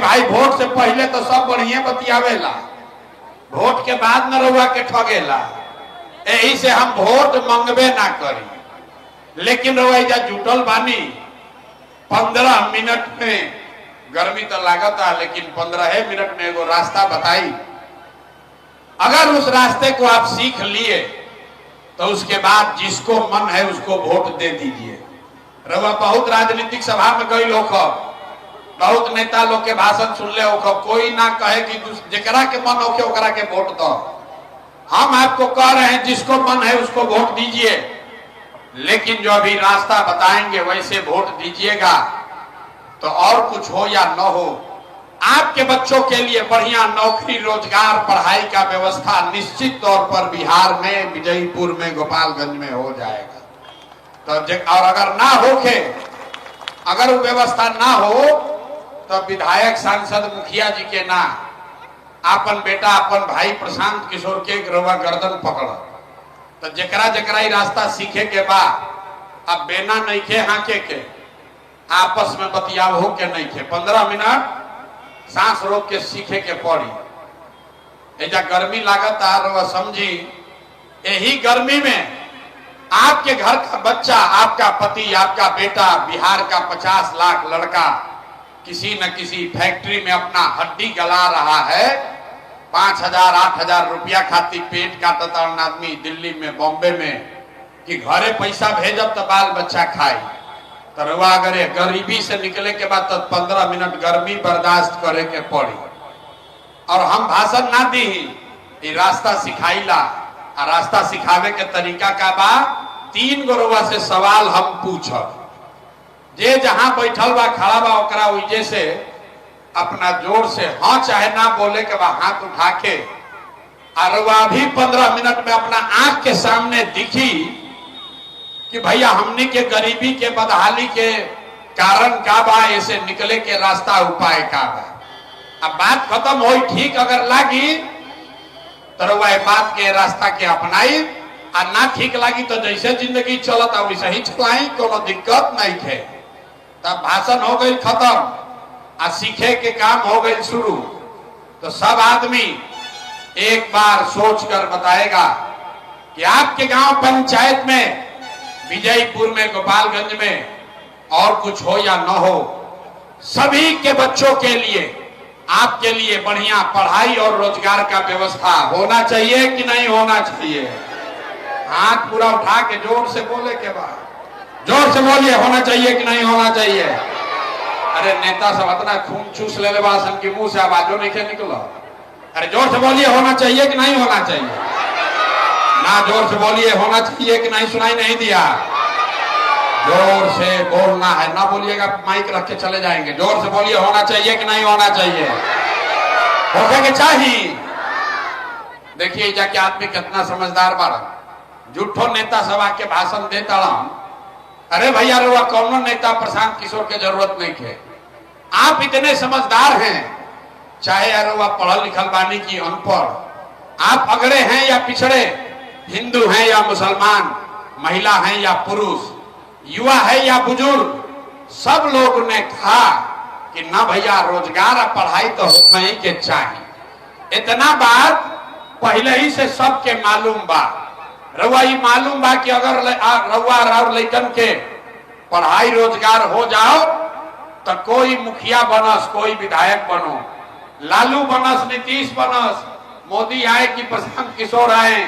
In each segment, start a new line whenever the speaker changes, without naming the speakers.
भाई वोट से पहले तो सब बढ़िया बतियावेला, वोट के बाद न रउआ के ठगेला। यही से हम वोट मंगबे ना करी। लेकिन रउआ जा जुटल बानी 15 मिनट में, गर्मी तो लागता लेकिन 15 मिनट में एगो रास्ता बताई। अगर उस रास्ते को आप सीख लिए तो उसके बाद जिसको मन है उसको वोट दे दीजिए। रउआ बहुत राजनीतिक सभा में गई लोग, बहुत नेता लोग के भाषण सुन ले हो, कोई ना कहे कि जेकरा के मन होके ओकरा के वोट दो। हम आपको कह रहे हैं जिसको मन है उसको वोट दीजिए, लेकिन जो अभी रास्ता बताएंगे वैसे वोट दीजिएगा। तो और कुछ हो या न हो, आपके बच्चों के लिए बढ़िया नौकरी, रोजगार, पढ़ाई का व्यवस्था निश्चित तौर पर बिहार में, विजयपुर में, गोपालगंज में हो जाएगा। तो और अगर ना होके, अगर वो व्यवस्था ना हो तो विधायक, सांसद, मुखिया जी के ना अपन बेटा, अपन भाई प्रशांत किशोर के रउआ गर्दन पकड़। तो जकरा जकरा रास्ता सीखे के बाद अब बेना नहीं खे हाके के, आपस में बतियाव हो के नहीं खे, 15 मिनट सांस रोक के सीखे के पड़ी। ऐसा गर्मी लागत आ, समझी यही गर्मी में आपके घर का बच्चा, आपका पति, आपका बेटा, बिहार का 50 लाख लड़का किसी न किसी फैक्ट्री में अपना हड्डी गला रहा है। 5,000 8,000 रुपया खातिर पेट काटता आदमी दिल्ली में, बॉम्बे में, कि घरे पैसा भेजब तो बाल बच्चा खाई। तो रउआ अगर गरीबी से निकले के बाद तो 15 मिनट गर्मी बर्दाश्त करे के पड़ी। और हम भाषण ना दी, ये रास्ता सिखाईला। और रास्ता सिखावे के तरीका का बा, 3 गो रउआ से सवाल हम पूछब। जे जहां बैठल बा, खड़ा बा, ओकरा वजह से अपना जोर से हाँ चाहे ना बोले के बाद हाथ उठा के, और रउआ भी 15 मिनट में अपना आंख के सामने दिखी कि भैया हमने के गरीबी के, बदहाली के कारण का बा, ऐसे निकले के रास्ता, उपाय का बा। अब बात खत्म हो, ठीक अगर लागी तो वह बात के रास्ता के अपनाई, और ना ठीक लगी तो जैसे जिंदगी चलता वैसे ही चलाई, कोनो दिक्कत नहीं थे। तब भाषण हो गई खत्म, और सीखे के काम हो गई शुरू। तो सब आदमी एक बार सोच कर बताएगा कि आपके गांव पंचायत में, विजयपुर में, गोपालगंज में और कुछ हो या न हो, सभी के बच्चों के लिए, आपके लिए बढ़िया पढ़ाई और रोजगार का व्यवस्था होना चाहिए कि नहीं होना चाहिए? हाथ पूरा उठा के जोर से बोले के बाद, जोर से बोलिए, होना चाहिए कि नहीं होना चाहिए? अरे नेता सब इतना खून चूस ले बासन की मुंह से आवाजों नहीं के निकलो। अरे जोर से बोलिए, होना चाहिए कि नहीं होना चाहिए? ना जोर से बोलिए, होना चाहिए कि नहीं, सुनाई नहीं दिया। जोर से बोलना है, ना बोलिएगा माइक रख के चले जाएंगे। जोर से बोलिए, होना चाहिए कि नहीं होना चाहिए? होने के चाहिए। देखिए जाके आदमी कितना समझदार बाड़ा, झूठो नेता सभा के भाषण देता रहा। अरे भैया रुआ, कौनो नेता प्रशांत किशोर के जरूरत नहीं थे। आप इतने समझदार हैं, चाहे अरुआ पढ़ल लिखल बानी की अनपढ़, आप अगड़े हैं या पिछड़े, हिंदू हैं या मुसलमान, महिला हैं या पुरुष, युवा है या बुजुर्ग, सब लोग ने कहा कि ना भैया रोजगार और पढ़ाई तो होना ही के चाहिए। इतना बात पहले ही से सबके मालूम बा। रउआ ये मालूम बा कि अगर रउआ और लइकन के पढ़ाई रोजगार हो जाओ तो कोई मुखिया बनस, कोई विधायक बनो, लालू बनस, नीतीश बनस, मोदी आए कि प्रशांत किशोर आए,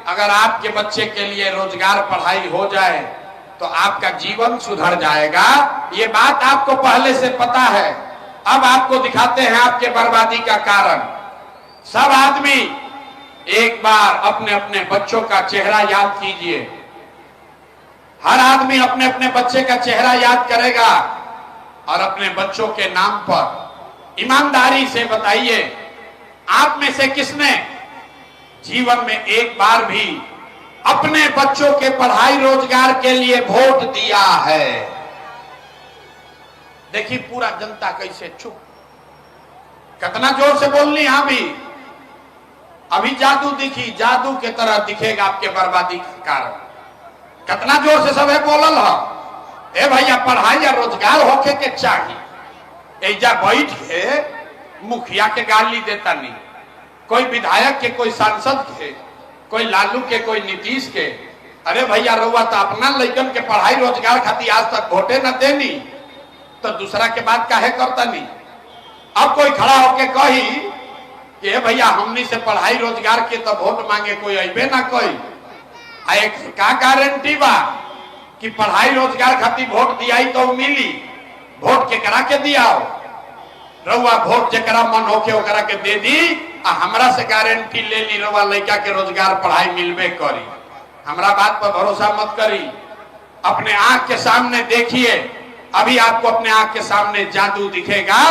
अगर आपके बच्चे के लिए रोजगार पढ़ाई हो जाए तो आपका जीवन सुधर जाएगा। ये बात आपको पहले से पता है। अब आपको दिखाते हैं आपके बर्बादी का कारण। सब आदमी एक बार अपने अपने बच्चों का चेहरा याद कीजिए। हर आदमी अपने अपने बच्चे का चेहरा याद करेगा और अपने बच्चों के नाम पर ईमानदारी से बताइए, आप में से किसने जीवन में एक बार भी अपने बच्चों के पढ़ाई रोजगार के लिए वोट दिया है? देखिए पूरा जनता कैसे चुप, कितना जोर से बोलनी। हाँ भी अभी जादू दिखी, जादू के तरह दिखेगा आपके बर्बादी का कारण। कितना जोर से सब है बोलल है, ए भैया पढ़ाई या रोजगार होके के चाहिए। एजा बैठ के मुखिया के गाली देता नहीं, कोई विधायक के, कोई सांसद के, कोई लालू के, कोई नीतीश के। अरे भैया रउआ तो अपना लइकन के पढ़ाई रोजगार खातिर आज तक वोटे न देनी, तो दूसरा के बात काहे करता नहीं। अब कोई खड़ा होके कही कि भैया हमनी से पढ़ाई रोजगार के तो वोट मांगे कोई अबे ना कोई, एक का गारंटी बा कि पढ़ाई रोजगार खातिर वोट दियाई तो मिली। वोट के करा के दियाओ, रउआ वोट जरा मन होके ओकरा के दे दी, आ हमरा से गारंटी ले ली रउआ लड़का के रोजगार पढ़ाई मिलबे करी। हमरा बात पर भरोसा मत करी, अपने आंख के सामने देखिए, अभी आपको अपने आंख के सामने जादू दिखेगा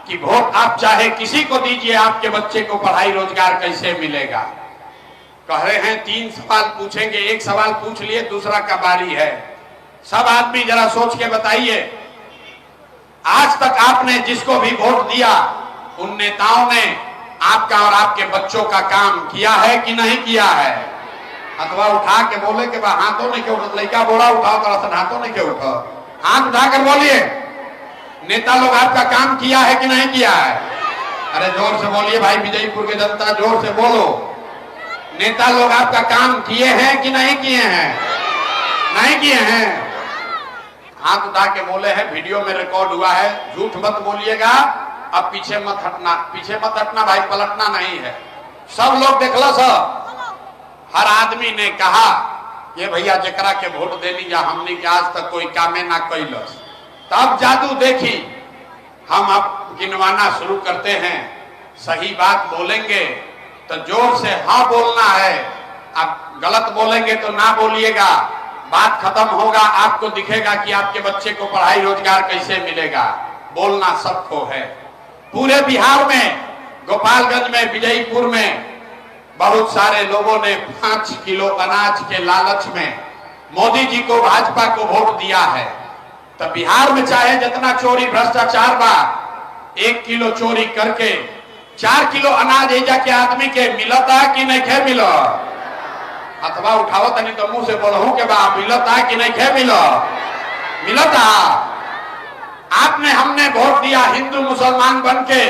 कि वोट आप चाहे किसी को दीजिए, आपके बच्चे को पढ़ाई रोजगार कैसे मिलेगा। कह रहे हैं 3 सवाल पूछेंगे, एक सवाल पूछ लिए, दूसरा का बारी है। सब आदमी जरा सोच के बताइए, आज तक आपने जिसको भी वोट दिया उन नेताओं ने आपका और आपके बच्चों का काम किया है कि नहीं किया है? अथवा उठा के बोले कि हाथों नहीं के उठा, लड़का बोला उठाओ तो हाथों नहीं के उठा, हाथ उठाकर बोलिए नेता लोग आपका काम किया है कि नहीं किया है? अरे जोर से बोलिए भाई, विजयपुर के जनता जोर से बोलो, नेता लोग आपका काम किए हैं कि नहीं किए हैं? नहीं किए हैं। हाथ उठा के बोले हैं, वीडियो में रिकॉर्ड हुआ है, झूठ मत बोलिएगा। अब पीछे मत हटना, पीछे मत हटना भाई, पलटना नहीं है। सब लोग देखला, सब हर आदमी ने कहा ये भैया जकरा के वोट देनी जा हमने के आज तक कोई कामे ना कैलस। तब जादू देखी, हम अब गिनवाना शुरू करते हैं। सही बात बोलेंगे तो जोर से हाँ बोलना है, आप गलत बोलेंगे तो ना बोलिएगा। बात खत्म होगा, आपको दिखेगा कि आपके बच्चे को पढ़ाई रोजगार कैसे मिलेगा। बोलना सबको है। पूरे बिहार में, गोपालगंज में, विजयपुर में बहुत सारे लोगों ने 5 किलो अनाज के लालच में मोदी जी को, भाजपा को वोट दिया है। तो बिहार में चाहे जितना चोरी भ्रष्टाचार बा, 1 किलो चोरी करके 4 किलो अनाज एजा के आदमी के मिलता कि नहीं खे मिलो? अथवा उठाओ तनी तो मुंह से बोलूं के बा मिलता कि नहीं खे मिलो? मिलता। आपने हमने वोट दिया हिंदू मुसलमान बन के।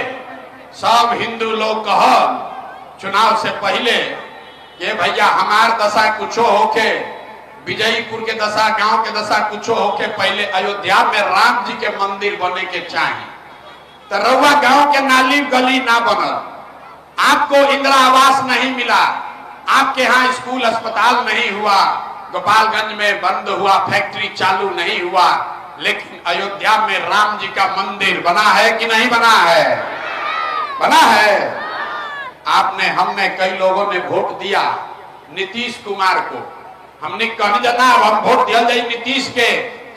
सब हिंदू लोग कह चुनाव से पहले ये भैया हमार दशा कुछो होके, विजयपुर के दशा, गांव के दशा कुछो होके, पहले अयोध्या में राम जी के मंदिर बने के चाहिए। तो रउआ गांव के नाली गली ना बनल, आपको इंदिरा आवास नहीं मिला, आपके यहाँ स्कूल अस्पताल नहीं हुआ, गोपालगंज में बंद हुआ, फैक्ट्री चालू नहीं हुआ, लेकिन अयोध्या में राम जी का मंदिर बना है कि नहीं बना है? बना है। आपने, हमने, कई लोगों ने वोट दिया नीतीश कुमार को। हमने कह जाना हम वोट दिया जाए नीतीश के,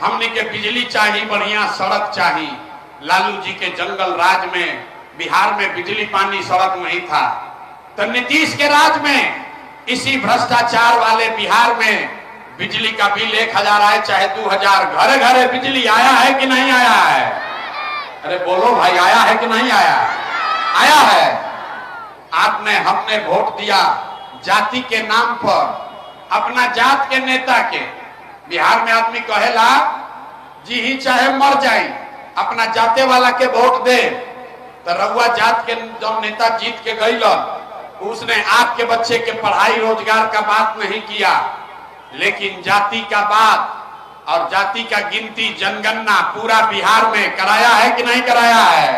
हमने के बिजली चाहिए, बढ़िया सड़क चाहिए। लालू जी के जंगल राज में बिहार में बिजली पानी सड़क नहीं था, तो नीतीश के राज में इसी भ्रष्टाचार वाले बिहार में बिजली का बिल 1000 आए चाहे 2000, घरे घरे बिजली आया है कि नहीं आया है? अरे बोलो भाई, आया है कि नहीं आया? आया है। आपने, हमने वोट दिया जाति के नाम पर, अपना जात के नेता के। बिहार में आदमी कहेला जी ही चाहे मर जाए, अपना जाते वाला के वोट दे। तो रउआ जात के जो नेता जीत के गई, उसने आपके बच्चे के पढ़ाई रोजगार का बात नहीं किया, लेकिन जाति का बात और जाति का गिनती, जनगणना पूरा बिहार में कराया है कि नहीं कराया है?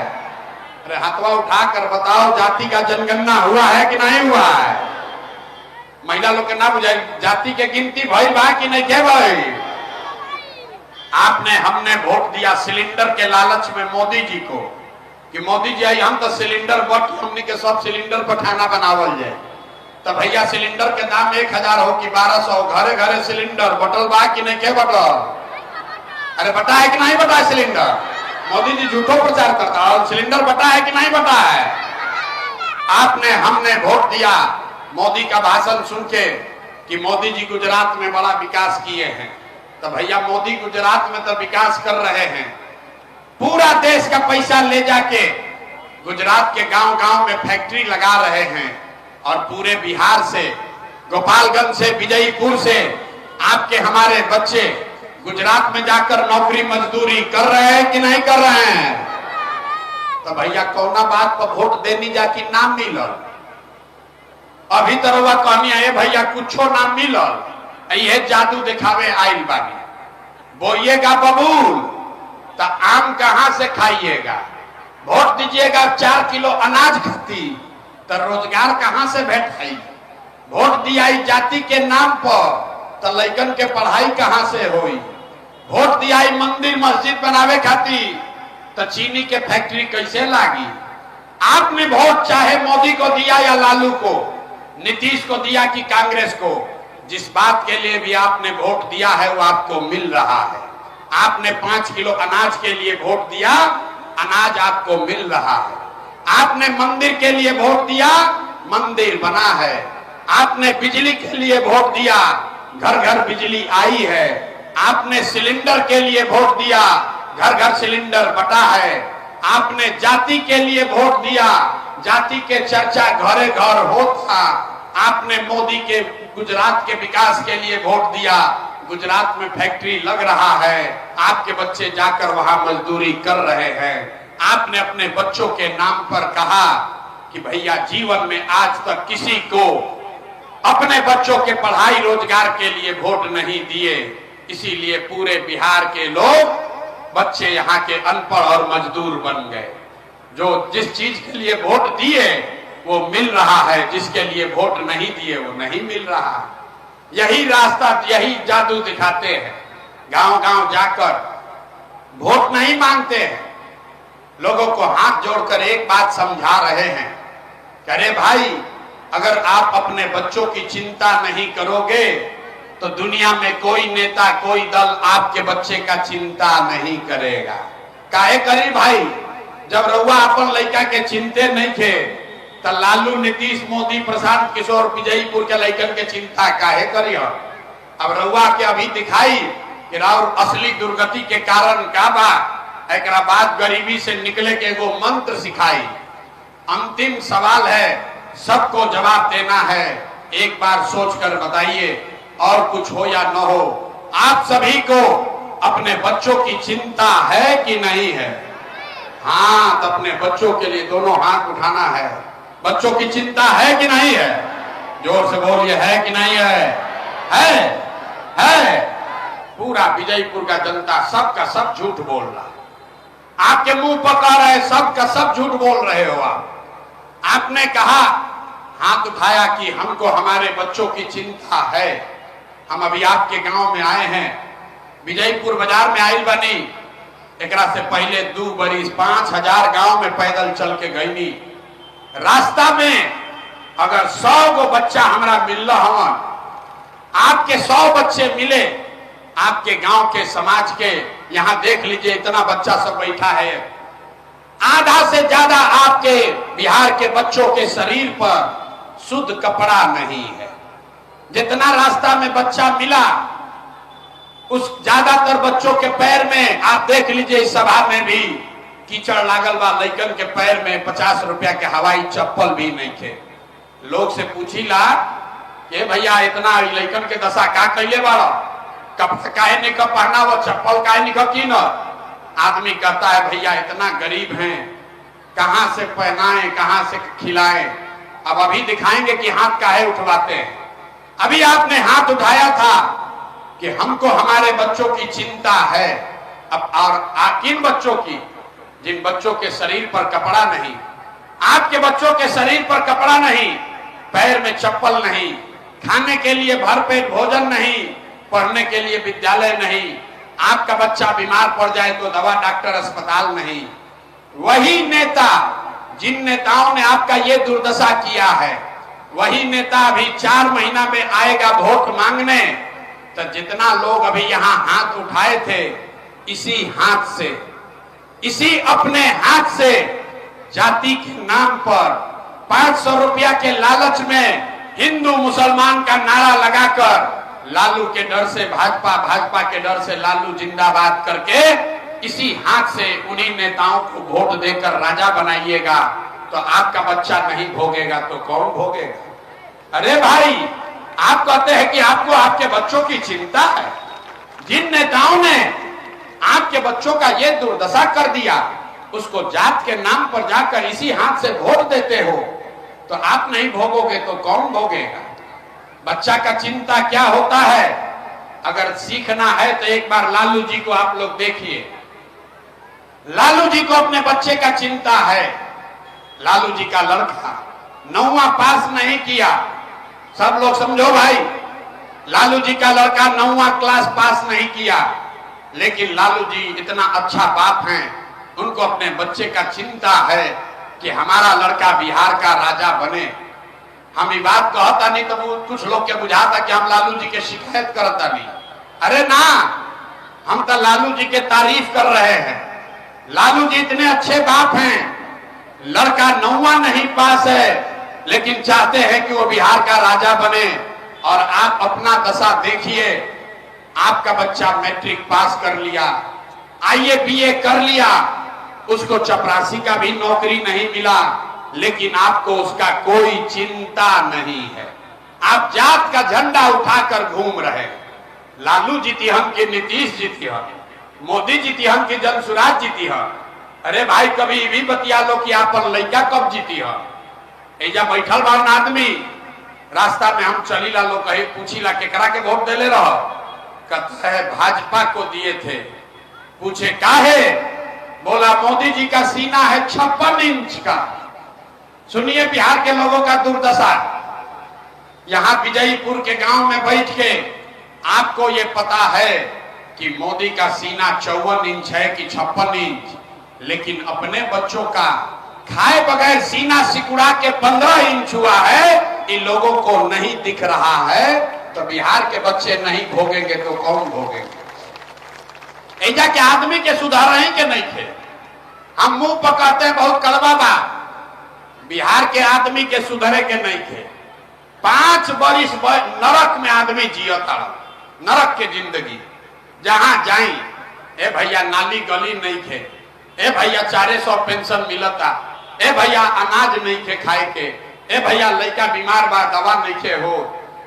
अरे हाथवा उठाकर बताओ, जाति का जनगणना हुआ है कि नहीं हुआ है? महिला लोग के ना बुझाई, जाति के गिनती भइल बा कि नहीं के भाई? आपने, हमने वोट दिया सिलेंडर के लालच में मोदी जी को कि मोदी जी आई हम तो सिलेंडर बट हमने के सब सिलेंडर पर खाना बनावल जाए। तो भैया सिलेंडर के दाम 1000 हो कि 1200, घरे घरे सिलेंडर बटल बा कि नहीं के बटल? अरे बटा है कि नहीं बटा है सिलेंडर? मोदी जी झूठो प्रचार करता है, सिलेंडर बटा है कि नहीं बटा है? आपने, हमने वोट दिया मोदी का भाषण सुन के कि मोदी जी गुजरात में बड़ा विकास किए हैं। तो भैया मोदी गुजरात में तो विकास कर रहे हैं, पूरा देश का पैसा ले जाके गुजरात के गांव गांव में फैक्ट्री लगा रहे हैं, और पूरे बिहार से, गोपालगंज से, विजयपुर से आपके हमारे बच्चे गुजरात में जाकर नौकरी मजदूरी कर रहे हैं कि नहीं कर रहे हैं? तो भैया कौना बात पर वोट देनी जा कि नाम मिलल? अभी तरवा कहनी है भैया कुछो नाम मिलल, ये जादू दिखावे आइल बानी। बोइएगा बबूल तो आम कहां से खाइएगा? वोट दीजिएगा 4 किलो अनाज खाती तो रोजगार कहां से भेटाई? वोट दिया जाति के नाम पर तो लइकन के पढ़ाई कहां से होई? वोट दिया मंदिर मस्जिद बनावे खाती तो चीनी के फैक्ट्री कैसे लागी? आपने वोट चाहे मोदी को दिया या लालू को, नीतीश को दिया कि कांग्रेस को, जिस बात के लिए भी आपने वोट दिया है वो आपको मिल रहा है। आपने 5 किलो अनाज के लिए वोट दिया, अनाज आपको मिल रहा है। आपने मंदिर के लिए वोट दिया, मंदिर बना है। आपने बिजली के लिए वोट दिया, घर घर बिजली आई है। आपने सिलेंडर के लिए वोट दिया, घर घर सिलेंडर बटा है। आपने जाति के लिए वोट दिया, जाति के चर्चा घरे घर होता। आपने मोदी के गुजरात के विकास के लिए वोट दिया, गुजरात में फैक्ट्री लग रहा है, आपके बच्चे जाकर वहां मजदूरी कर रहे हैं। आपने अपने बच्चों के नाम पर कहा कि भैया जीवन में आज तक किसी को अपने बच्चों के पढ़ाई रोजगार के लिए वोट नहीं दिए, इसीलिए पूरे बिहार के लोग बच्चे यहाँ के अनपढ़ और मजदूर बन गए। जो जिस चीज के लिए वोट दिए वो मिल रहा है, जिसके लिए वोट नहीं दिए वो नहीं मिल रहा। यही रास्ता, यही जादू दिखाते हैं। गांव गांव जाकर वोट नहीं मांगते हैं, लोगों को हाथ जोड़कर एक बात समझा रहे हैं कि अरे भाई, अगर आप अपने बच्चों की चिंता नहीं करोगे तो दुनिया में कोई नेता, कोई दल आपके बच्चे का चिंता नहीं करेगा। काहे करी भाई? जब रउआ अपन लड़का के चिंते नहीं थे तो लालू, नीतीश, मोदी, प्रशांत किशोर, विजयपुर के लड़कन के चिंता काहे करी? अब रउआ के अभी दिखाई कि राउर असली दुर्गति के कारण का बा। एक बाद गरीबी से निकले के एगो मंत्र सिखाई। अंतिम सवाल है, सबको जवाब देना है। एक बार सोचकर बताइए, और कुछ हो या न हो, आप सभी को अपने बच्चों की चिंता है कि नहीं है? हाँ, तो अपने बच्चों के लिए दोनों हाथ उठाना है। बच्चों की चिंता है कि नहीं है? जोर से बोलिए, है कि नहीं है? है। पूरा विजयपुर का जनता सबका सब झूठ बोल रहा है। आपके मुंह पकड़ रहे, सबका सब झूठ बोल रहे हो आप। आपने कहा, हाथ उठाया कि हमको हमारे बच्चों की चिंता है। हम अभी आपके गांव में आए हैं, विजयपुर बाजार में आइल बनी। एकरा से पहले 2 बरिस 5000 गांव में पैदल चल के गईनी। रास्ता में अगर 100 गो बच्चा हमरा मिल रहा, आपके 100 बच्चे मिले, आपके गांव के समाज के, यहां देख लीजिए इतना बच्चा सब बैठा है, आधा से ज्यादा आपके बिहार के बच्चों के शरीर पर शुद्ध कपड़ा नहीं है। जितना रास्ता में बच्चा मिला, उस ज्यादातर बच्चों के पैर में आप देख लीजिए, इस सभा में भी कीचड़ लागल बा। लइकन के पैर में 50 रुपया के हवाई चप्पल भी नहीं थे। लोग से पूछीला कि भैया इतना लइकन के दशा का कैले बाड़ा, कपड़ा काहे नहीं का पहना, वो चप्पल काहे नहीं का की न? आदमी कहता है भैया इतना गरीब हैं, कहां से पहनाएं, कहां से खिलाएं। अब अभी दिखाएंगे कि हाथ काहे उठवाते हैं। अभी आपने हाथ उठाया था कि हमको हमारे बच्चों की चिंता है। अब और किन बच्चों की? जिन बच्चों के शरीर पर कपड़ा नहीं। आपके बच्चों के शरीर पर कपड़ा नहीं, पैर में चप्पल नहीं, खाने के लिए भरपेट भोजन नहीं, पढ़ने के लिए विद्यालय नहीं। आपका बच्चा बीमार पड़ जाए तो दवा डॉक्टर अस्पताल नहीं। वही नेता, जिन नेताओं ने आपका ये दुर्दशा किया है, वही नेता अभी 4 महीना में आएगा वोट मांगने। तो जितना लोग अभी यहाँ हाथ उठाए थे, इसी हाथ से, इसी अपने हाथ से जाति के नाम पर 500 रुपया के लालच में हिंदू मुसलमान का नारा लगाकर, लालू के डर से भाजपा, भाजपा के डर से लालू जिंदाबाद करके, इसी हाथ से उन्हीं नेताओं को वोट देकर राजा बनाइएगा। तो आपका बच्चा नहीं भोगेगा तो कौन भोगेगा? अरे भाई, आप कहते हैं कि आपको आपके बच्चों की चिंता है। जिन नेताओं ने आपके बच्चों का ये दुर्दशा कर दिया, उसको जात के नाम पर जाकर इसी हाथ से वोट देते हो, तो आप नहीं भोगोगे तो कौन भोगेगा? बच्चा का चिंता क्या होता है? अगर सीखना है तो एक बार लालू जी को आप लोग देखिए। लालू जी को अपने बच्चे का चिंता है। लालू जी का लड़का 9वां पास नहीं किया। सब लोग समझो भाई, लालू जी का लड़का 9वां क्लास पास नहीं किया, लेकिन लालू जी इतना अच्छा बाप हैं, उनको अपने बच्चे का चिंता है कि हमारा लड़का बिहार का राजा बने। हम ये बात कहता नहीं तो कुछ लोग के बुझाता कि हम लालू जी के शिकायत करता नहीं। अरे ना, हम तो लालू जी के तारीफ कर रहे हैं। लालू जी इतने अच्छे बाप हैं, लड़का 9वां नहीं पास है लेकिन चाहते हैं कि वो बिहार का राजा बने। और आप अपना दशा देखिए, आपका बच्चा मैट्रिक पास कर लिया, आईए बीए कर लिया, उसको चपरासी का भी नौकरी नहीं मिला, लेकिन आपको उसका कोई चिंता नहीं है। आप जात का झंडा उठाकर घूम रहे। लालू जीती हम की नीतीश जीती हम, मोदी जीती हम की जनसुराज जीती हम। अरे भाई, कभी भी बतिया लो कि आप लड़का कब जीती हम। एजा बैठल बा आदमी, रास्ता में हम चलीला, लोग कहीं पूछीला केकरा के वोट देले रहो, कहता है भाजपा को दिए थे। पूछे काहे? बोला मोदी जी का सीना है 56 इंच का। सुनिए बिहार के लोगों का दुर्दशा। यहां विजयपुर के गांव में बैठ के आपको ये पता है कि मोदी का सीना 54 इंच है कि 56 इंच, लेकिन अपने बच्चों का खाए बगैर सीना सिकुड़ा के 15 इंच हुआ है, इन लोगों को नहीं दिख रहा है। तो बिहार के बच्चे नहीं भोगेंगे तो कौन भोगेंगे? ऐजा के आदमी के सुधार ही के नहीं थे। हम मुंह पकाते हैं बहुत कड़वा बा, बिहार के आदमी के सुधरे के नहीं थे। 5 वर्ष नरक में आदमी जियता, नरक के जिंदगी। जहां जाई, ए भैया नाली गली नहीं थे, ए भैया 400 पेंशन मिलता, ए भैया अनाज नहीं थे खाए के, ए भैया लड़का बीमार बा दवा नहीं थे हो,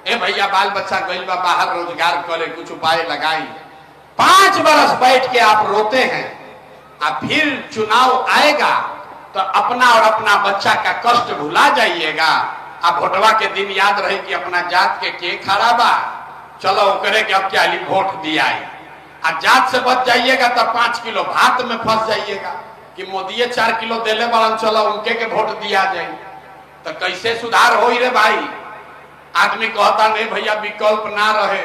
ए भैया बाल बच्चा गइल बा बाहर रोजगार करे, कुछ उपाय लगाई। 5 बरस बैठ के आप रोते हैं। अब फिर चुनाव आएगा तो अपना और अपना बच्चा का कष्ट भुला जाइएगा। अब वोटवा के दिन याद रहे कि अपना जात के खड़ा बा, चलो करे कि अब क्या ली वोट दिया। आज जात से बच जाइएगा तब 5 किलो भात में फंस जाइएगा कि मोदी 4 किलो देले बड़न, चलो उनके के वोट दिया जाए। तो कैसे सुधार हो रे भाई? आदमी कहता नहीं भैया विकल्प ना रहे।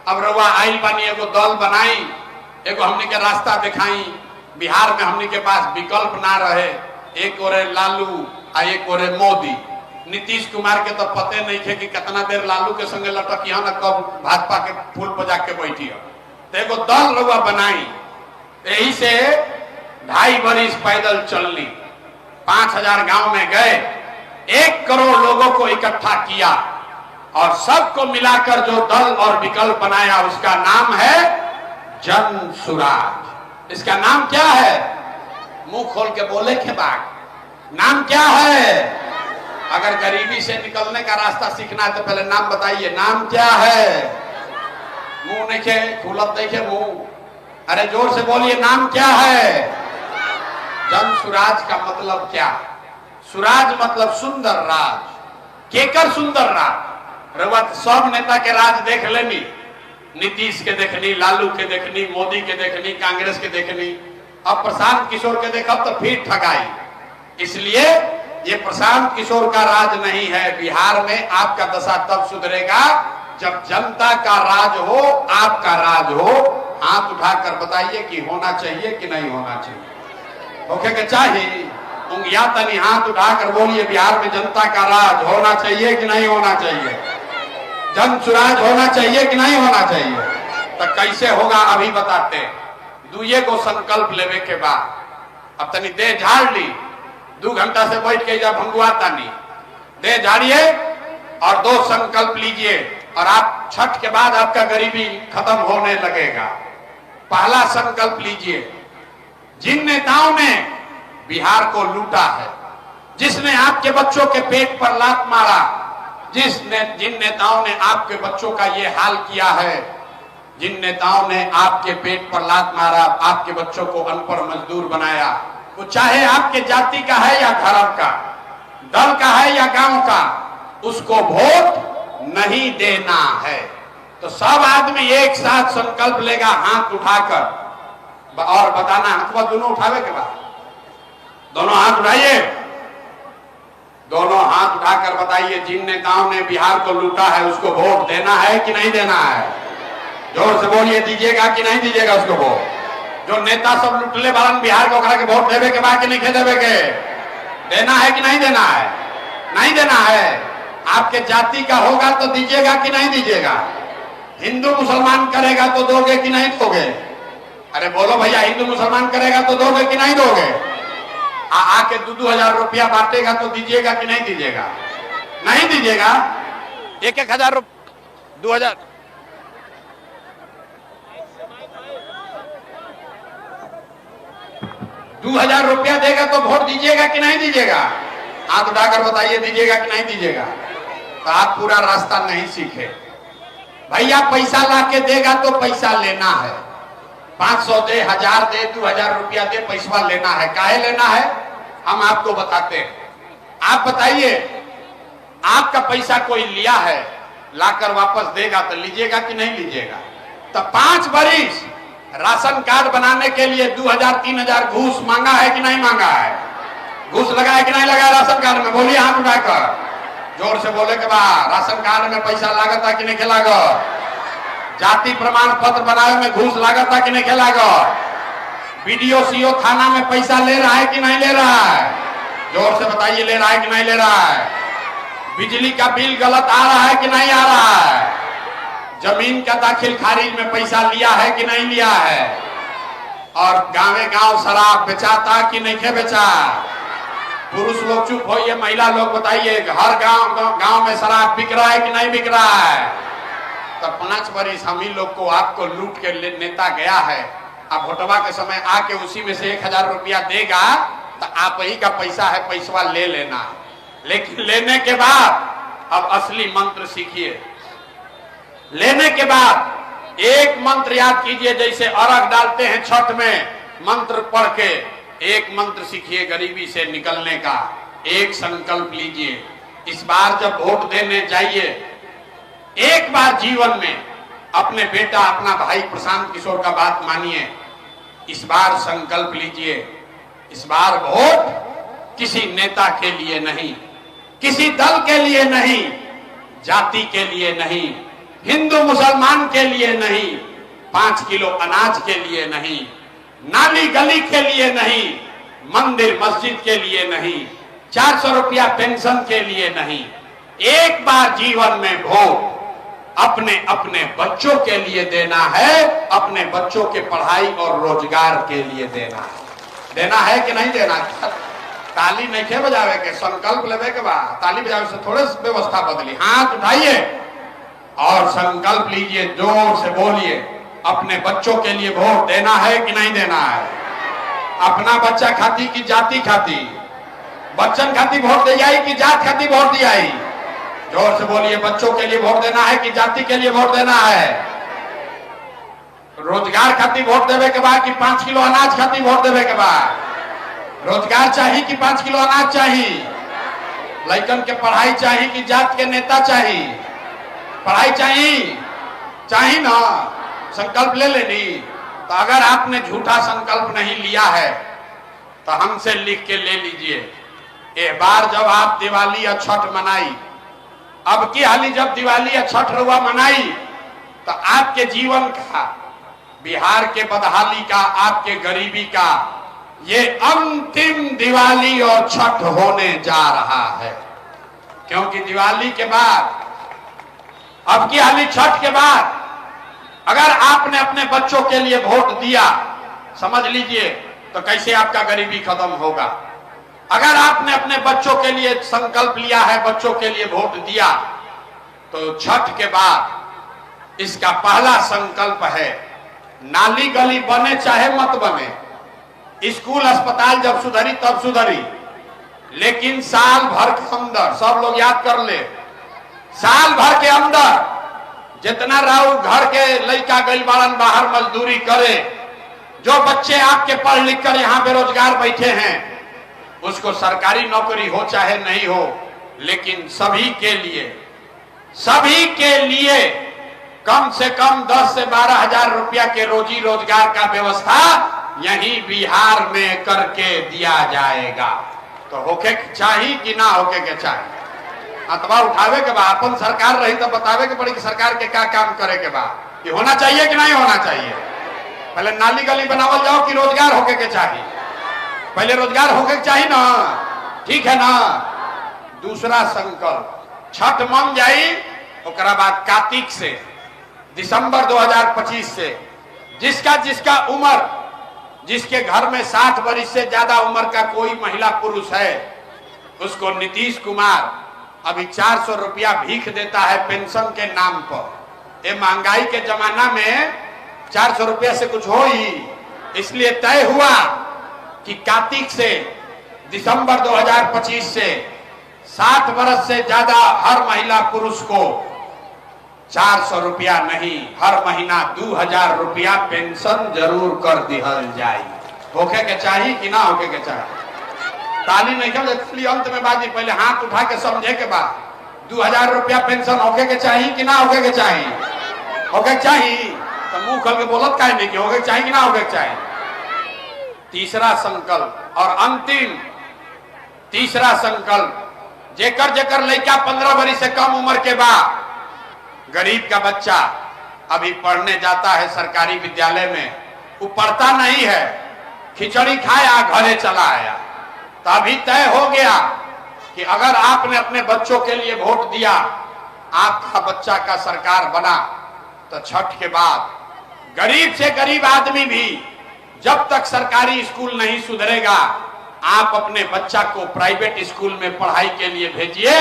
अब रउआ आइल बानी, एगो दल बनाई, एगो हमने के रास्ता दिखाई। बिहार में हमने के पास विकल्प ना रहे, एक ओरे लालू आ एक ओरे मोदी। नीतीश कुमार के तो पते नहीं थे कि कितना देर लालू के संगे लटकी न कब भाजपा के फूल बजा के बैठी। तो एगो दल रउआ बनाई, यही से 2.5 वर्ष पैदल चलनी, 5000 गांव में गए, 1 करोड़ लोगों को इकट्ठा किया और सबको मिलाकर जो दल और विकल्प बनाया उसका नाम है जन सुराज। इसका नाम क्या है? मुंह खोल के बोले के बाद नाम क्या है? अगर गरीबी से निकलने का रास्ता सीखना है तो पहले नाम बताइए, नाम क्या है? मुंह नहीं खुलत देखे मुंह, अरे जोर से बोलिए, नाम क्या है? जन सुराज का मतलब क्या? सुराज मतलब सुंदर राज। केकर सुंदर राज? रवत सब नेता के राज देख लेनी, नीतीश के देखनी, लालू के देखनी, मोदी के देखनी, कांग्रेस के देखनी। अब प्रशांत किशोर के देखब तो फिर ठगाई। इसलिए ये प्रशांत किशोर का राज नहीं है। बिहार में आपका दशा तब सुधरेगा जब जनता का राज हो, आपका राज हो। हाथ उठाकर बताइए कि होना चाहिए कि नहीं होना चाहिए? ओके के चाहिए? उंगलियां तनी हाथ उठाकर बोलिए, बिहार में जनता का राज होना चाहिए कि नहीं होना चाहिए? जन सुराज होना चाहिए कि नहीं होना चाहिए? तो कैसे होगा अभी बताते। दुए को संकल्प लेवे के बाद अब तनी दे झाड़ ली, 2 घंटा से बैठ के जब भंगुआ तानी दे झाड़िए और 2 संकल्प लीजिए और आप छठ के बाद आपका गरीबी खत्म होने लगेगा। पहला संकल्प लीजिए, जिन नेताओं ने बिहार को लूटा है, जिसने आपके बच्चों के पेट पर लात मारा, जिन नेताओं ने आपके बच्चों का ये हाल किया है, जिन नेताओं ने आपके पेट पर लात मारा, आपके बच्चों को अनपढ़ मजदूर बनाया, वो चाहे आपके जाति का है या धर्म का, दल का है या गांव का, उसको वोट नहीं देना है। तो सब आदमी एक साथ संकल्प लेगा हाथ उठाकर और बताना, हाथ दोनों उठावे के बाद दोनों हाथ उठाइए, दोनों हाथ उठाकर बताइए जिन नेताओं ने बिहार को लूटा है उसको वोट देना है कि नहीं देना है। जोर से बोलिए, दीजिएगा कि नहीं दीजिएगा उसको वोट। जो नेता सब लुटले वालन बिहार को करा के वोट देवे के बाद कि नहीं देवे के, देना है कि नहीं देना है, नहीं देना है। आपके जाति का होगा तो दीजिएगा कि नहीं दीजिएगा, हिंदू मुसलमान करेगा तो दोगे कि नहीं दोगे। अरे बोलो भैया, हिंदू मुसलमान करेगा तो दोगे कि नहीं दोगे। आके 2-2 रुपया बांटेगा तो दीजिएगा कि नहीं दीजिएगा, नहीं दीजिएगा। 1-1 2,000 2,000 रुपया देगा तो वोट दीजिएगा कि नहीं दीजिएगा। हाथ उठाकर बताइए, दीजिएगा कि नहीं दीजिएगा। तो आप पूरा रास्ता नहीं सीखे भैया। पैसा लाके देगा तो पैसा लेना है, 500 दे, 1000 दे, 2,000 रुपया दे, पैसा लेना है। काहे लेना है हम आपको बताते हैं। आप बताइए, आपका पैसा कोई लिया है, लाकर वापस देगा तो लीजिएगा कि नहीं लीजिएगा। तो 5 बरिस राशन कार्ड बनाने के लिए 2,000-3,000 घूस मांगा है कि नहीं मांगा है, घूस लगा है कि नहीं लगा है राशन कार्ड में। बोलिए हाथ उठाकर, जोर से बोले के बाद। राशन कार्ड में पैसा लागत है कि नहीं लागत, जाति प्रमाण पत्र बनाने में घूस लागत है कि नहीं लागत, बीडीओ सीओ थाना में पैसा ले रहा है कि नहीं ले रहा है। जोर से बताइए, ले रहा है कि नहीं ले रहा है। बिजली का बिल गलत आ रहा है कि नहीं आ रहा है। जमीन का दाखिल खारिज में पैसा लिया है कि नहीं लिया है। और गांवे गांव शराब बेचाता कि नहीं बेचा। पुरुष लोग चुप होइए, महिला लोग बताइए, हर गांव में शराब बिक रहा है कि नहीं बिक रहा है। तो 5 बरिस हम ही लोग को आपको लूट के नेता गया है। अब वोटवा के समय आके उसी में से 1,000 रुपया देगा तो आप ही का पैसा है, पैसा ले लेना है। लेकिन लेने के बाद अब असली मंत्र सीखिए। लेने के बाद एक मंत्र याद कीजिए, जैसे अर्घ डालते हैं छठ में, मंत्र पढ़ के एक मंत्र सीखिए गरीबी से निकलने का। एक संकल्प लीजिए, इस बार जब वोट देने जाइए, एक बार जीवन में अपने बेटा, अपना भाई प्रशांत किशोर का बात मानिए। इस बार संकल्प लीजिए, इस बार वोट किसी नेता के लिए नहीं, किसी दल के लिए नहीं, जाति के लिए नहीं, हिंदू मुसलमान के लिए नहीं, 5 किलो अनाज के लिए नहीं, नाली गली के लिए नहीं, मंदिर मस्जिद के लिए नहीं, 400 रुपया पेंशन के लिए नहीं। एक बार जीवन में वोट अपने अपने बच्चों के लिए देना है, अपने बच्चों के पढ़ाई और रोजगार के लिए देना है। देना है कि नहीं देना। ताली नहीं खे बजावे के, संकल्प लेवे के बाद ताली बजावे से थोड़े व्यवस्था बदली। हाथ उठाइए और संकल्प लीजिए, जोर से बोलिए, अपने बच्चों के लिए वोट देना है कि नहीं देना है। अपना बच्चा खाती कि जाति खाती, बच्चन खाती वोट दी जाए कि जात खाती वोट दी जाए। जोर से बोलिए, बच्चों के लिए वोट देना है कि जाति के लिए वोट देना है। रोजगार खाती वोट देवे के बाद कि 5 किलो अनाज खाती वोट देवे के बाद। रोजगार चाहिए कि 5 किलो अनाज चाहिए। लड़कन के पढ़ाई चाहिए कि जात के नेता चाहिए। पढ़ाई चाहिए, चाहिए ना। संकल्प ले लेनी। तो अगर आपने झूठा संकल्प नहीं लिया है तो हमसे लिख के ले लीजिए। एक बार जब आप दिवाली या छठ मनाई, अब की हाली जब दिवाली या छठ रुआ मनाई, तो आपके जीवन का, बिहार के बदहाली का, आपके गरीबी का ये अंतिम दिवाली और छठ होने जा रहा है। क्योंकि दिवाली के बाद, अब की हाली छठ के बाद, अगर आपने अपने बच्चों के लिए वोट दिया, समझ लीजिए तो कैसे आपका गरीबी खत्म होगा। अगर आपने अपने बच्चों के लिए संकल्प लिया है, बच्चों के लिए वोट दिया, तो छठ के बाद इसका पहला संकल्प है, नाली गली बने चाहे मत बने, स्कूल अस्पताल जब सुधरी तब सुधरी, लेकिन साल भर के अंदर, सब लोग याद कर ले, साल भर के अंदर जितना राउ घर के लड़का गई बाड़न बाहर मजदूरी करे, जो बच्चे आपके पढ़ लिख कर यहां बेरोजगार बैठे हैं, उसको सरकारी नौकरी हो चाहे नहीं हो, लेकिन सभी के लिए कम से कम 10 से 12 हजार रुपया के रोजी रोजगार का व्यवस्था यही बिहार में करके दिया जाएगा। तो होके चाहिए कि ना होके के चाहिए? अथवा उठावे के बाद अपन सरकार रही तो बतावे के पड़ी कि सरकार के क्या काम करे के बाद, ये होना चाहिए कि नहीं होना चाहिए? पहले नाली गली बनावल जाओ कि रोजगार होके के चाहिए? पहले रोजगार होके के चाहिए ना, ठीक है ना। दूसरा संकल्प छठ मन जाई, ओकरा बाद कार्तिक से दिसंबर 2025 से जिसका उम्र, जिसके घर में 60 वर्ष से ज्यादा उम्र का कोई महिला पुरुष है, उसको नीतीश कुमार अभी 400 रुपया भीख देता है पेंशन के नाम पर। ये महंगाई के जमाना में 400 रुपया से कुछ हो ही, इसलिए तय हुआ कि कार्तिक से दिसंबर 2025 से 60 वर्ष से ज्यादा हर महिला पुरुष को 400 रुपया नहीं, हर महीना 2000 रुपया पेंशन जरूर कर दिहल जाए। होके के चाहिए कि ना होके के चाहिए? ताली नहीं कर, इसलिए अंत में बाजी पहले हाथ उठा के समझे के बाद 2000 रुपया पेंशन होके के चाहिए कि ना होके के चाहिए? होके के चाहिए तो मुंह खोल के बोलत काहे नहीं कि होके के चाहिए कि ना होके के चाहिए? तीसरा संकल्प और अंतिम तीसरा संकल्प, जेकर लड़का 15 वर्ष से कम उम्र के बाद, गरीब का बच्चा अभी पढ़ने जाता है सरकारी विद्यालय में, वो पढ़ता नहीं है, खिचड़ी खाया घरे चला आया, तो अभी तय हो गया कि अगर आपने अपने बच्चों के लिए वोट दिया, आपका बच्चा का सरकार बना, तो छठ के बाद गरीब से गरीब आदमी भी जब तक सरकारी स्कूल नहीं सुधरेगा, आप अपने बच्चा को प्राइवेट स्कूल में पढ़ाई के लिए भेजिए,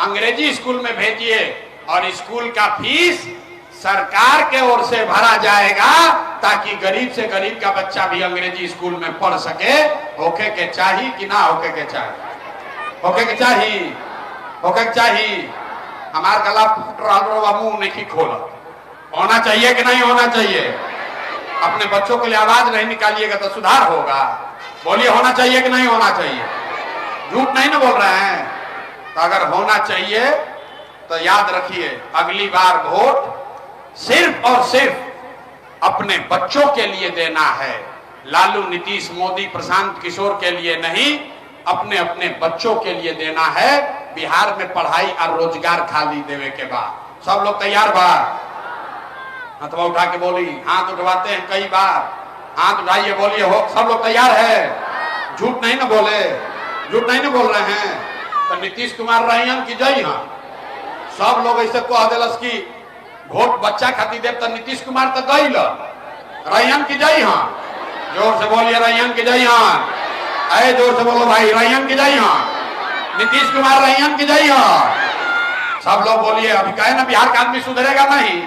अंग्रेजी स्कूल में भेजिए, और स्कूल का फीस सरकार के ओर से भरा जाएगा, ताकि गरीब से गरीब का बच्चा भी अंग्रेजी स्कूल में पढ़ सके। होके के चाहिए कि ना होके के चाहिए? होके के चाहिए, होके के चाहिए। हमार गला फूट रहा, मुंह नहीं खोला, होना चाहिए कि नहीं होना चाहिए? अपने बच्चों के लिए आवाज नहीं निकालिएगा तो सुधार होगा। बोलिए होना चाहिए कि नहीं होना चाहिए? झूठ नहीं ना बोल रहे हैं? तो अगर होना चाहिए तो याद रखिए, अगली बार वोट सिर्फ और सिर्फ अपने बच्चों के लिए देना है। लालू, नीतीश, मोदी, प्रशांत किशोर के लिए नहीं, अपने अपने बच्चों के लिए देना है। बिहार में पढ़ाई और रोजगार खाली देवे के बाद सब लोग तैयार बा? हाथवा उठा के बोली, हाथ उठवाते हैं कई बार, हाथ उठाइए, बोलिए हो, सब लोग तैयार है? झूठ नहीं ना बोले, झूठ नहीं ना बोल रहे हैं? तो नीतीश कुमार रहियन की जय। हाँ, सब लोग ऐसे कह दिलस कि वोट बच्चा खातिर देव, तो नीतीश कुमार तो गई रहियन की जय। हाँ, जोर से बोलिए रहियन की जय। हाँ, अरे जोर से बोलो भाई, रहियन की जय। हाँ, नीतीश कुमार रहियन की जय। हाँ, सब लोग बोलिए। अभी कहे ना बिहार का आदमी सुधरेगा नहीं,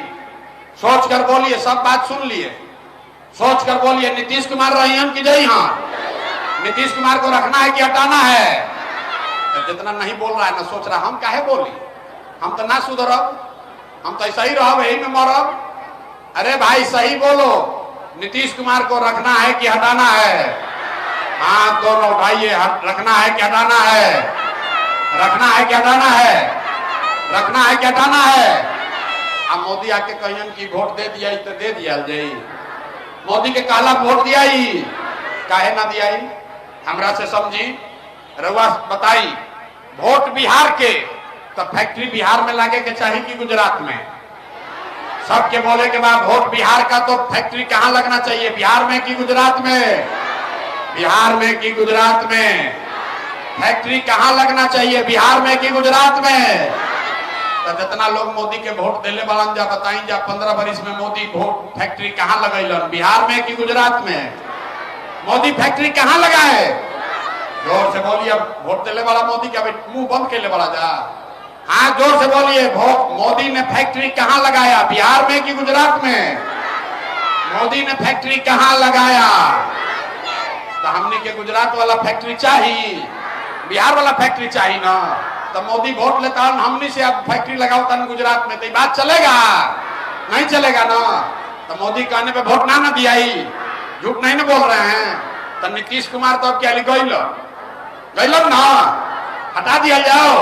सोच कर बोलिए, सब बात सुन लिए, सोच कर बोलिए, नीतीश कुमार रहियन की जय। हाँ, नीतीश कुमार को रखना है कि हटाना है? तो जितना नहीं बोल रहा है ना सोच रहा, हम काहे बोली, हम तो ना सुधरब, हम तो ऐसा ही रहो, यही में मरब। अरे भाई सही बोलो, नीतीश कुमार को रखना है कि हटाना है? हाथ दोनों उठाइए, रखना है कि हटाना है? रखना है कि हटाना है? रखना है कि हटाना है? अब मोदी आके कहियन की वोट दे दिया तो दे दिया जाई, मोदी के काला वोट दिया ही काहे ना दिया? हमरा से समझी, रउआ बताई, वोट बिहार के तो फैक्ट्री बिहार में लगे के चाहिए कि गुजरात में? सबके बोले के बाद वोट बिहार का, तो फैक्ट्री कहां लगना चाहिए, बिहार में कि गुजरात में? बिहार में कि गुजरात में? फैक्ट्री कहां लगना चाहिए, बिहार में कि गुजरात में? तो जितना लोग मोदी के वोट देने वाला जा बताई जा, 15 वर्ष में मोदी वोट फैक्ट्री कहां लगैलन, बिहार में कि गुजरात में? मोदी फैक्ट्री कहां लगाए? जोर से बोलिए, वोट देने वाला मोदी का मुंह बंद के ले वाला जा। हाँ, जोर से बोलिए, मोदी ने फैक्ट्री कहां लगाया, बिहार में कि गुजरात में? मोदी ने फैक्ट्री कहां लगाया? तो हमने के गुजरात वाला फैक्ट्री चाहिए, बिहार वाला फैक्ट्री चाहिए ना। तो मोदी वोट लेता है, हमने से अब फैक्ट्री लगाओ गुजरात में, तो बात चलेगा? नहीं चलेगा ना। तो मोदी कहने पे वोट ना दिया ही, झूठ नहीं ना बोल रहे हैं? तो नीतीश कुमार तो अब क्या गैलो ना, हटा दिया जाओ।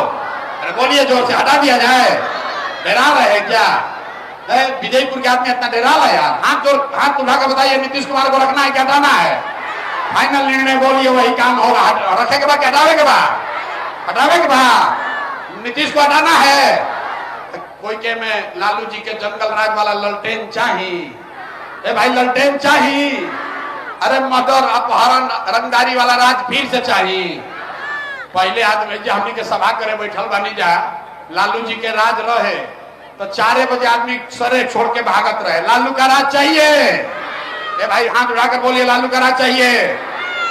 अरे बोलिए जोर से, हटा दिया जाए। डरा रहे क्या? विजयपुर के आदमी इतना डरा रहा यार? हाथ उठा कर बताइए, नीतीश कुमार को रखना है क्या हटाना है? फाइनल निर्णय बोलिए, वही काम होगा। रखे के बाद क्या हटावे के बाद? हटावे के बाद नीतीश को हटाना है। कोई के में लालू जी के जंगल राज वाला ललटेन चाहिए। भाई ललटेन चाहिए। अरे मर्डर अपहरण रंगदारी वाला राज फिर से चाहिए। पहले आदमी जो हमनी के सभा करे बैठल बनी जा, लालू जी के राज रहे तो 4 बजे आदमी सरे छोड़ के भागत रहे। लालू का राज चाहिए? ए भाई हाथ उठाकर बोलिए, लालू का राज चाहिए?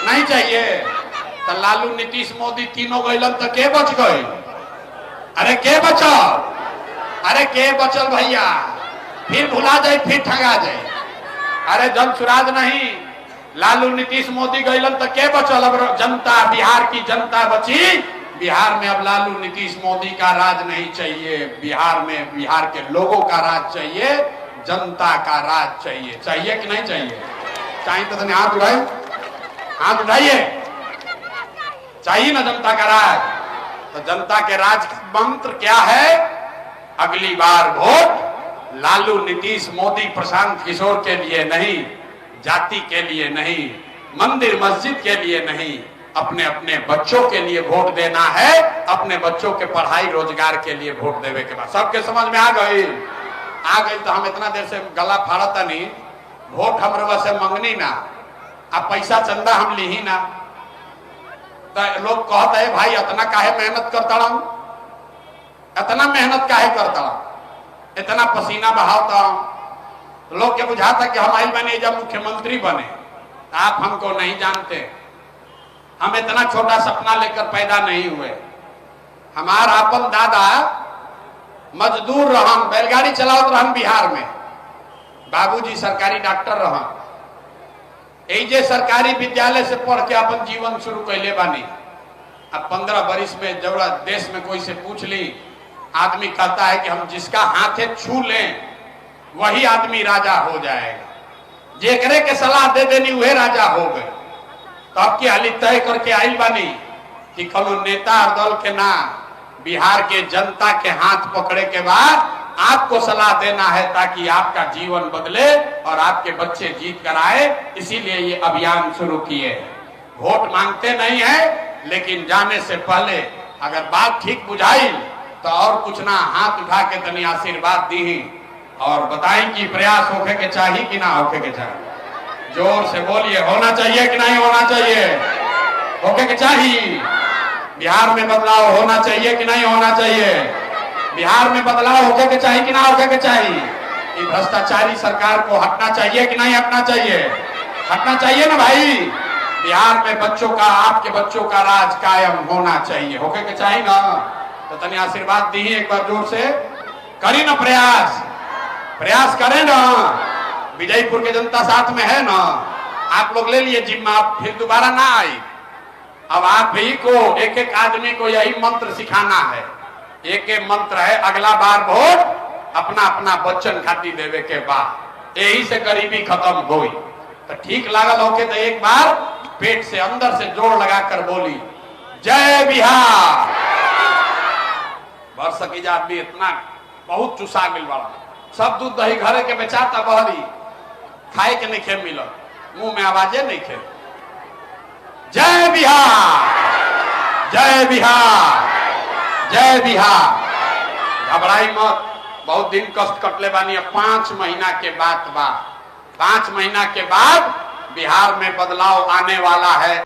नहीं चाहिए। तो लालू नीतीश मोदी तीनों गइलन तो के बच गए? अरे के बचल? अरे के बचल भैया? फिर भुला जाए, फिर ठगा जाए। अरे जन सुराज नहीं, लालू नीतीश मोदी गइलन तो के बचल? अब जनता, बिहार की जनता बची। बिहार में अब लालू नीतीश मोदी का राज नहीं चाहिए। बिहार में बिहार के लोगों का राज चाहिए, जनता का राज चाहिए। चाहिए कि नहीं चाहिए? चाहिए तो हाथ उठाइए, हाथ उठाइए। चाहिए ना जनता का राज? तो जनता के राज का मंत्र क्या है? अगली बार वोट लालू नीतीश मोदी प्रशांत किशोर के लिए नहीं, जाति के लिए नहीं, मंदिर मस्जिद के लिए नहीं, अपने अपने बच्चों के लिए वोट देना है। अपने बच्चों के पढ़ाई रोजगार के लिए वोट देवे के बाद सबके समझ में आ गई? तो हम इतना देर से गला फाड़ता नहीं। वोट हम से मंगनी ना, अब पैसा चंदा हम ली ही ना। तो लोग कहते हैं भाई इतना काहे मेहनत करता हूं, इतना मेहनत काहे करता हूं, इतना पसीना बहाता हूं। लोग के बुझाता कि हम आइल बने जब मुख्यमंत्री बने। आप हमको नहीं जानते, हम इतना छोटा सपना लेकर पैदा नहीं हुए। हमारा अपन दादा मजदूर रहन, बैलगाड़ी चलावत रहन बिहार में। बाबूजी सरकारी डॉक्टर रहन। एजे सरकारी विद्यालय से पढ़ के अपन जीवन शुरू कैले बानी। अब 15 बरिस में जब देश में कोई से पूछ ली, आदमी कहता है कि हम जिसका हाथे छू लें वही आदमी राजा हो जाएगा। जेकरे के सलाह दे देनी वह राजा हो गए। तो अब की हाली तय करके आइल बानी कि कोनो नेता और दल के ना, बिहार के जनता के हाथ पकड़े के बाद आपको सलाह देना है ताकि आपका जीवन बदले और आपके बच्चे जीत कर आए। इसीलिए ये अभियान शुरू किए। वोट मांगते नहीं है, लेकिन जाने से पहले अगर बात ठीक बुझाई तो और कुछ ना, हाथ उठा के तनी आशीर्वाद दी और बताई कि प्रयास होके के चाहिए कि ना होके के चाहिए। जोर से बोलिए, होना चाहिए कि नहीं होना चाहिए? होके के चाहिए। बिहार में बदलाव होना चाहिए कि नहीं होना चाहिए? बिहार में बदलाव होके के चाहिए कि ना होके के चाहिए? ये भ्रष्टाचारी सरकार को हटना चाहिए कि नहीं हटना चाहिए? हटना चाहिए ना भाई। बिहार में बच्चों का, आपके बच्चों का राज कायम होना चाहिए। होके के चाहिए ना? तो तनी आशीर्वाद दी एक बार जोर से, करी ना प्रयास, प्रयास करें ना। विजयपुर के जनता साथ में है ना? आप लोग ले लिए जिम्मा, फिर दोबारा ना आई। अब आप ही को, एक एक आदमी को यही मंत्र सिखाना है। एक एक मंत्र है, अगला बार वोट अपना अपना बच्चन खाती देवे के बाद, यही से गरीबी खत्म हुई। तो ठीक लागल होके तो एक बार पेट से अंदर से जोर लगाकर बोली, जय बिहार। बढ़ सकी जा आदमी इतना बहुत चुसा मिल बड़ा, सब दूध दही घरे के बेचाता बहरी, खाए के नहीं खे मिल, मुंह में आवाजे नहीं खे। जय बिहार, जय बिहार, जय बिहार। घबराई मत, बहुत दिन कष्ट कटले बानी। 5 महीना के बाद 5 महीना के बाद बिहार में बदलाव आने वाला है।